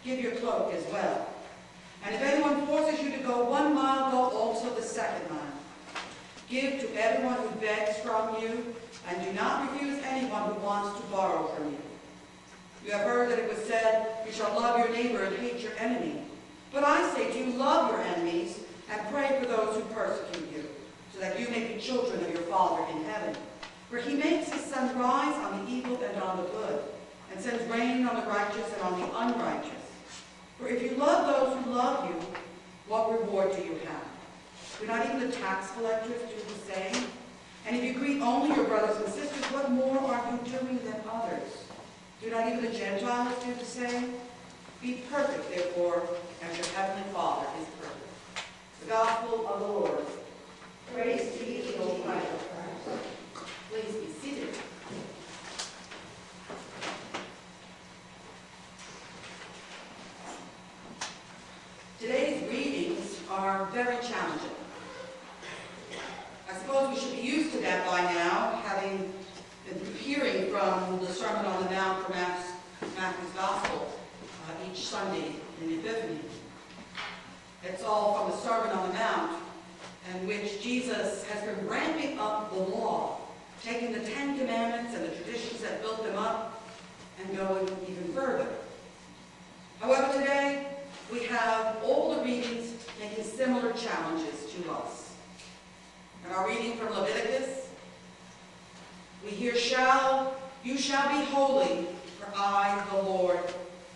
give your cloak as well. And if anyone forces you to go 1 mile, go also the 2nd mile. Give to everyone who begs from you, and do not refuse anyone who wants to borrow from you. You have heard that it was said, you shall love your neighbor and hate your enemy. But I say to you, love your enemies, and pray for those who persecute you, so that you may be children of your Father in heaven. For he makes his sun rise on the evil and on the good, and sends rain on the righteous and on the unrighteous. For if you love those who love you, what reward do you have? Do not even the tax collectors do the same? And if you greet only your brothers and sisters, what more are you doing than others? Do not even the Gentiles do the same? Be perfect, therefore, as your heavenly Father is perfect. The Gospel of the Lord. Praise to you, O Christ. Please be seated. Today's readings are very challenging. I suppose we should be used to that by now, having been hearing from the Sermon on the Mount from Matthew's Gospel each Sunday in Epiphany. It's all from the Sermon on the Mount, in which Jesus has been ramping up the law, taking the 10 Commandments and the traditions that built them up, and going even further. However, today we have all the readings making similar challenges to us. In our reading from Leviticus, we hear, you shall be holy, for I, the Lord,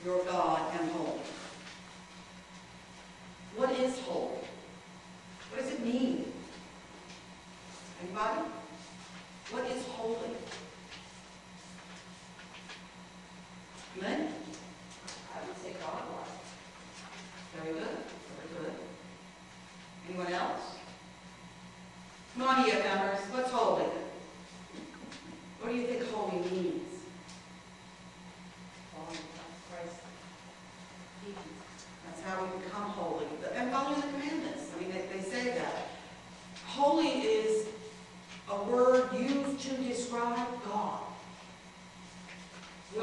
your God, am holy. What is holy? What does it mean? Anybody? What is holy? Lynn? I would say God was. Very good. Very good. Anyone else? Come on, members. What's holy? What do you think holy means? Following Christ. That's how we become holy. And following the commandments. I mean, they say that. Holy is a word used to describe God. We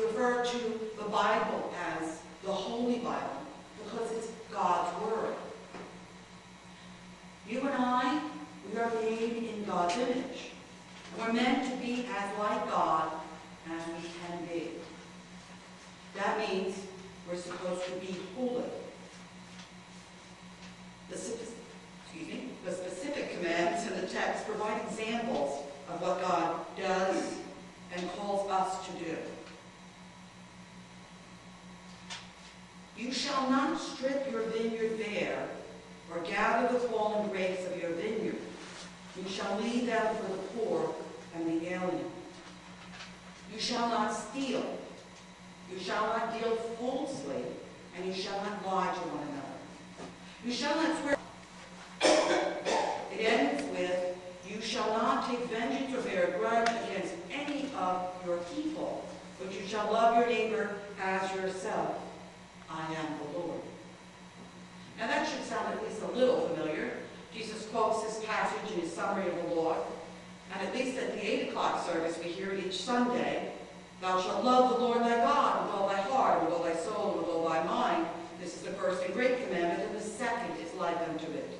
refer to the Bible as the Holy Bible because it's God's Word. You and I, we are made in God's image. And we're meant to be as like God as we can be. That means we're supposed to be holy. The specific commands in the text provide examples of what God does and calls us to do. You shall not strip your vineyard bare, or gather the fallen grapes of your vineyard. You shall leave them for the poor and the alien. You shall not steal. You shall not deal falsely, and you shall not lie to one another. You shall not swear. It ends with, you shall not take vengeance or bear a grudge against any of your people, but you shall love your neighbor as yourself. I am the Lord. Now that should sound at least a little familiar. Jesus quotes this passage in his summary of the law, and at least at the 8 o'clock service we hear it each Sunday. Thou shalt love the Lord thy God with all thy heart, with all thy soul, and with all thy mind. This is the first and great commandment, and the second is like unto it.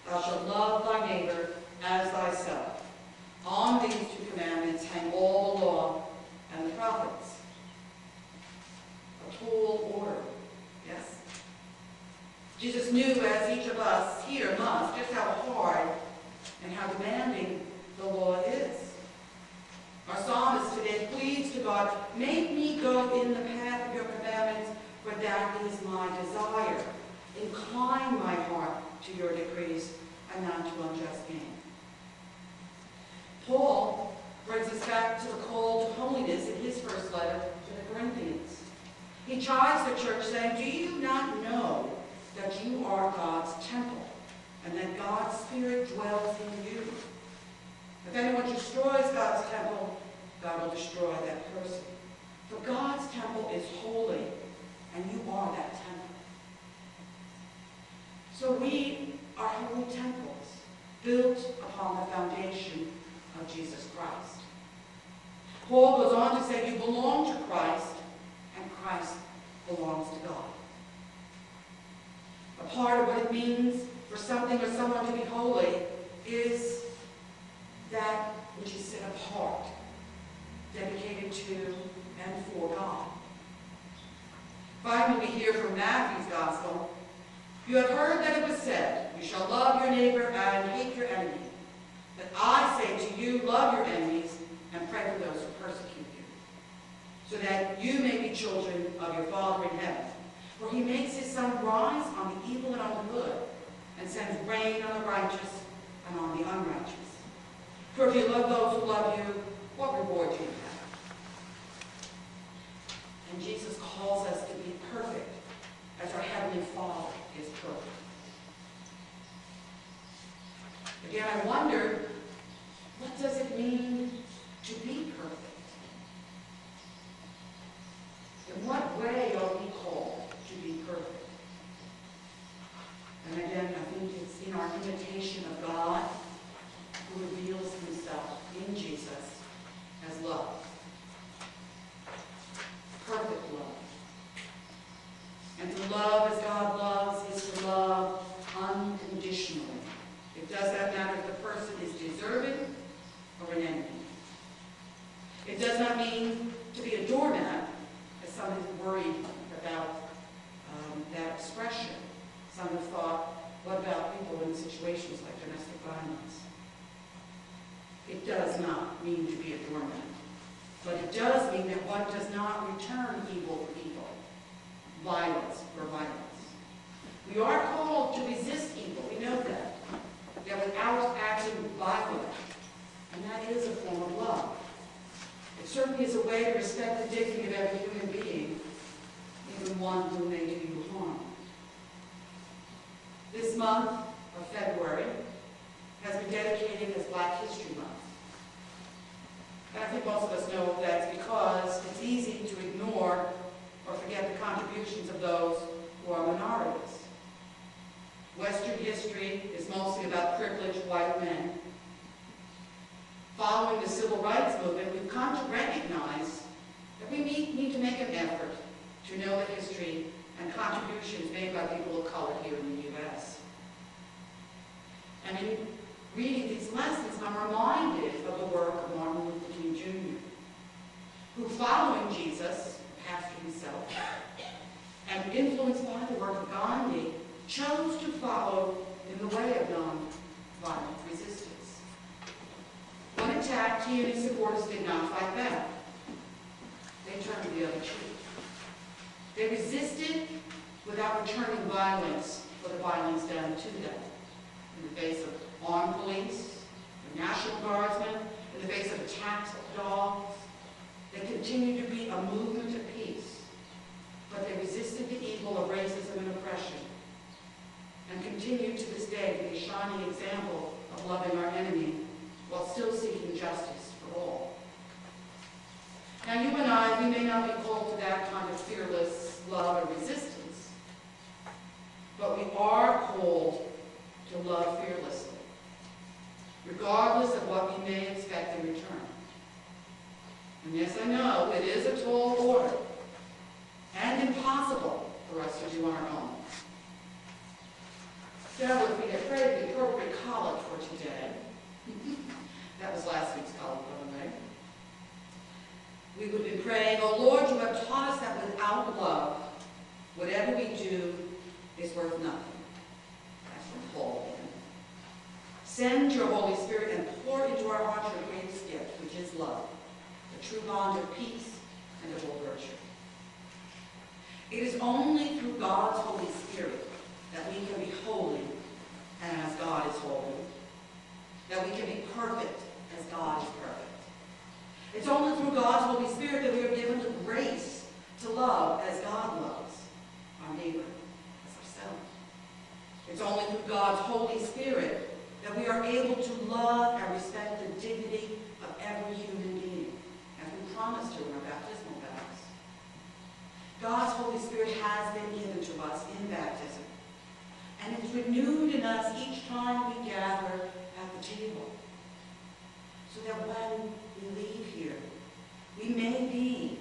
Thou shalt love thy neighbor as thyself. On these 2 commandments hang all the law and the prophets. A tall order, yes? Jesus knew, as each of us here must, just how hard and how demanding the law is. Our psalmist today pleads to God, make me go in the path of your commandments, for that is my desire. Incline my heart to your decrees and not to unjust gain. Paul brings us back to the call to holiness in his first letter to the Corinthians. He chides the church saying, do you not know that you are God's temple and that God's Spirit dwells in you? If anyone destroys God's temple, God will destroy that person. For God's temple is holy, and you are that temple. So we are holy temples, built upon the foundation of Jesus Christ. Paul goes on to say you belong to Christ, and Christ belongs to God. A part of what it means for something or someone to be holy is that which is set apart, dedicated to and for God. Finally, we hear from Matthew's Gospel, "You have heard that it was said, 'You shall love your neighbor and hate your enemy.' But I say to you, love your enemies and pray for those who persecute you, so that you may be children of your Father in heaven. For he makes his sun rise on the evil and on the good, and sends rain on the righteous and on the unrighteous. For if you love those who love you, what reward do you have?" And Jesus calls us to be perfect as our Heavenly Father is perfect. Again, I wonder, what does it mean to be perfect? In what way are we called to be perfect? And again, I think it's in our imitation of God, who reveals himself in Jesus as love. Perfect love. And to love as God loves is to love unconditionally. It does not matter if the person is deserving or an enemy. It does not mean to be a doormat, as some have worried about that expression. Some have thought, what about people in situations like domestic violence? It does not mean to be a doormat. But it does mean that one does not return evil for evil, violence for violence. We are called to resist evil. We know that. That without acting violently. And that is a form of love. It certainly is a way to respect the dignity of every human being, even one who may do you harm. This month of February has been dedicated as Black History Month. And I think most of us know that's because it's easy to ignore or forget the contributions of those who are minorities. Western history is mostly about privileged white men. Following the Civil Rights Movement, we've come to recognize that we need to make an effort to know the history and contributions made by people of color here in the U.S. And in reading these lessons, I'm reminded of the work of Martin Luther King Jr., who, following Jesus, pastor himself, and influenced by the work of Gandhi, chose to follow in the way of non-violent resistance. When attacked, he and his supporters did not fight back. They turned the other cheek. They resisted without returning violence for the violence done to them. In the face of armed police, the National Guardsmen, in the face of attacks of dogs, they continued to be a movement of peace. But they resisted the evil of racism and oppression, and continue to this day to be a shining example of loving our enemy while still seeking justice for all. Now, you and I, we may not be called to that kind of fearless love or resistance, but we are called to love fearlessly, regardless of what we may expect in return. And yes, I know, it is a tall order, and impossible for us to do on our own. So if we had prayed the appropriate collect for today, that was last week's collect, by the way, we would be praying, "Oh Lord, you have taught us that without love, whatever we do is worth nothing." That's from Paul again. Send your Holy Spirit and pour into our hearts your greatest gift, which is love, the true bond of peace and of all virtue. It is only through God's Holy Spirit that we can be holy and as God is holy, that we can be perfect as God is perfect. It's only through God's Holy Spirit that we are given the grace to love as God loves our neighbor as ourselves. It's only through God's Holy Spirit that we are able to love and respect the dignity of every human being, as we promised to in our baptismal vows. God's Holy Spirit has been given to us in baptism, and it's renewed in us each time we gather at the table, so that when we leave here, we may be